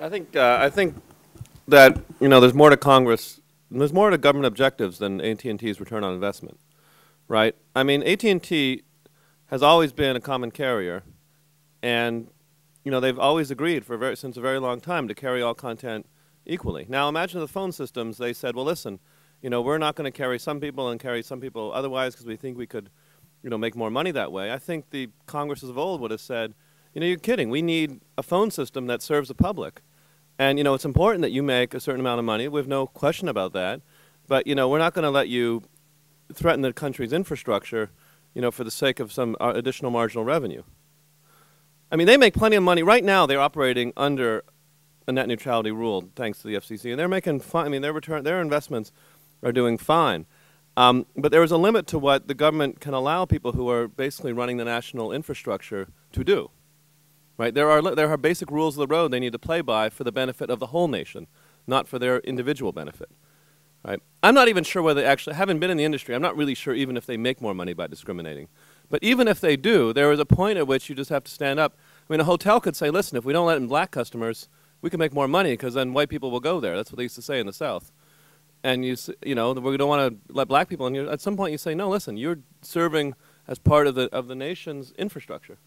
I think that there's more to Congress, there's more to government objectives than AT&T's return on investment, right? I mean, AT&T has always been a common carrier, and they've always agreed since a very long time to carry all content equally. Now, imagine the phone systems. They said, well, listen, we're not going to carry some people and carry some people otherwise because we think we could, make more money that way. I think the Congresses of old would have said, you're kidding. We need a phone system that serves the public. And, it's important that you make a certain amount of money. We have no question about that. But, we're not going to let you threaten the country's infrastructure, for the sake of some additional marginal revenue. I mean, they make plenty of money. Right now, they're operating under a net neutrality rule, thanks to the FCC. And they're making fine. I mean, their investments are doing fine. But there is a limit to what the government can allow people who are basically running the national infrastructure to do. Right? There are basic rules of the road they need to play by for the benefit of the whole nation, not for their individual benefit. Right? I'm not even sure whether they actually, having been in the industry, I'm not really sure even if they make more money by discriminating. But even if they do, there is a point at which you just have to stand up. I mean, a hotel could say, listen, if we don't let in black customers, we can make more money because then white people will go there. That's what they used to say in the South. And we don't want to let black people in. At some point you say, no, listen, you're serving as part of the nation's infrastructure.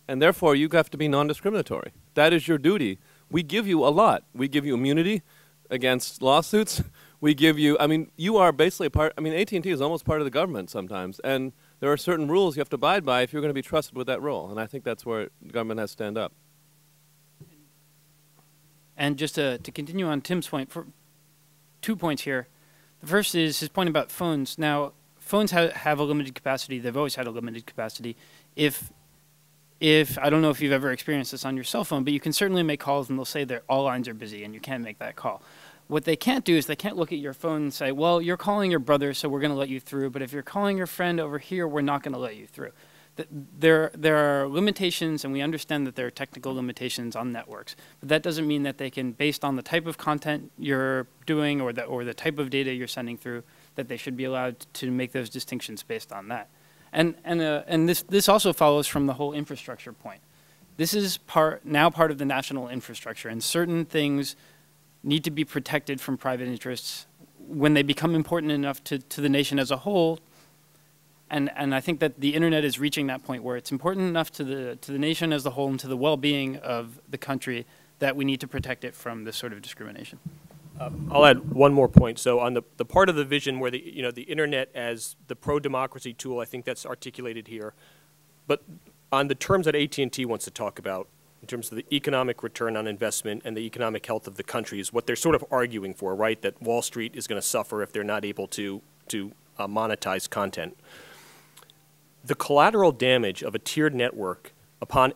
And therefore, you have to be non-discriminatory. That is your duty. We give you a lot. We give you immunity against lawsuits. We give you, I mean, you are basically a part, I mean, AT&T is almost part of the government sometimes. And there are certain rules you have to abide by if you're going to be trusted with that role. And I think that's where the government has to stand up. And just to continue on Tim's point, for 2 points here. The first is his point about phones. Now, phones have a limited capacity. They've always had a limited capacity. If I don't know if you've ever experienced this on your cell phone, but you can certainly make calls and they'll say that all lines are busy and you can't make that call. What they can't do is they can't look at your phone and say, well, you're calling your brother, so we're going to let you through, but if you're calling your friend over here, we're not going to let you through. There are limitations, and we understand that there are technical limitations on networks, but that doesn't mean that they can, based on the type of content you're doing or the type of data you're sending through, that they should be allowed to make those distinctions based on that. And this also follows from the whole infrastructure point. This is now part of the national infrastructure, and certain things need to be protected from private interests when they become important enough to the nation as a whole. And I think that the internet is reaching that point where it's important enough to the nation as a whole and to the well-being of the country that we need to protect it from this sort of discrimination. I'll add one more point. So on the part of the vision where the internet as the pro-democracy tool, I think that's articulated here. But on the terms that AT&T wants to talk about, in terms of the economic return on investment and the economic health of the country, is what they're sort of arguing for, right? That Wall Street is going to suffer if they're not able to monetize content. The collateral damage of a tiered network upon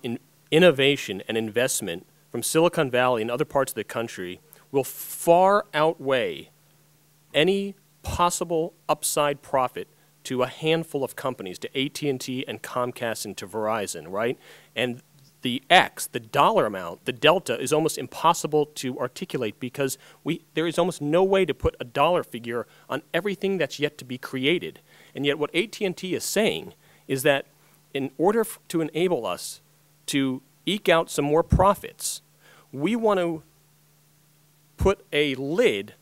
innovation and investment from Silicon Valley and other parts of the country will far outweigh any possible upside profit to a handful of companies, to AT&T and Comcast and to Verizon, right? And the X, the dollar amount, the delta, is almost impossible to articulate because there is almost no way to put a dollar figure on everything that's yet to be created. And yet what AT&T is saying is that in order to enable us to eke out some more profits, we want to put a lid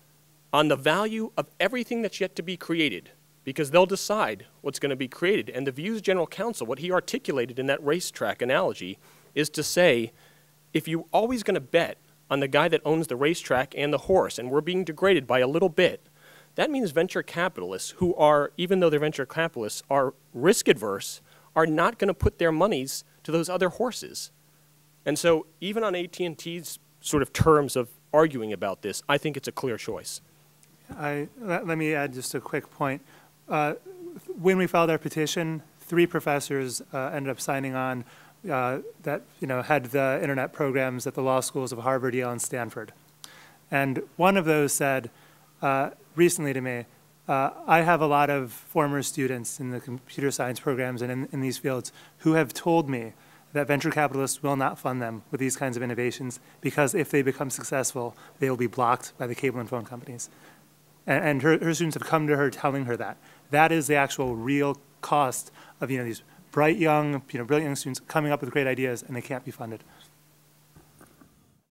on the value of everything that's yet to be created, because they'll decide what's going to be created. And the Views General Counsel, what he articulated in that racetrack analogy, is to say, if you're always going to bet on the guy that owns the racetrack and the horse, and we're being degraded by a little bit, that means venture capitalists who are, even though they're venture capitalists, are risk adverse, are not going to put their monies to those other horses. And so even on AT&T's sort of terms of arguing about this, I think it's a clear choice. Let me add just a quick point. When we filed our petition, 3 professors ended up signing on that had the internet programs at the law schools of Harvard, Yale, and Stanford. And one of those said recently to me, I have a lot of former students in the computer science programs and in these fields who have told me that venture capitalists will not fund them with these kinds of innovations because if they become successful, they will be blocked by the cable and phone companies. And her students have come to her telling her that. That is the actual real cost of these bright young, brilliant young students coming up with great ideas, and they can't be funded.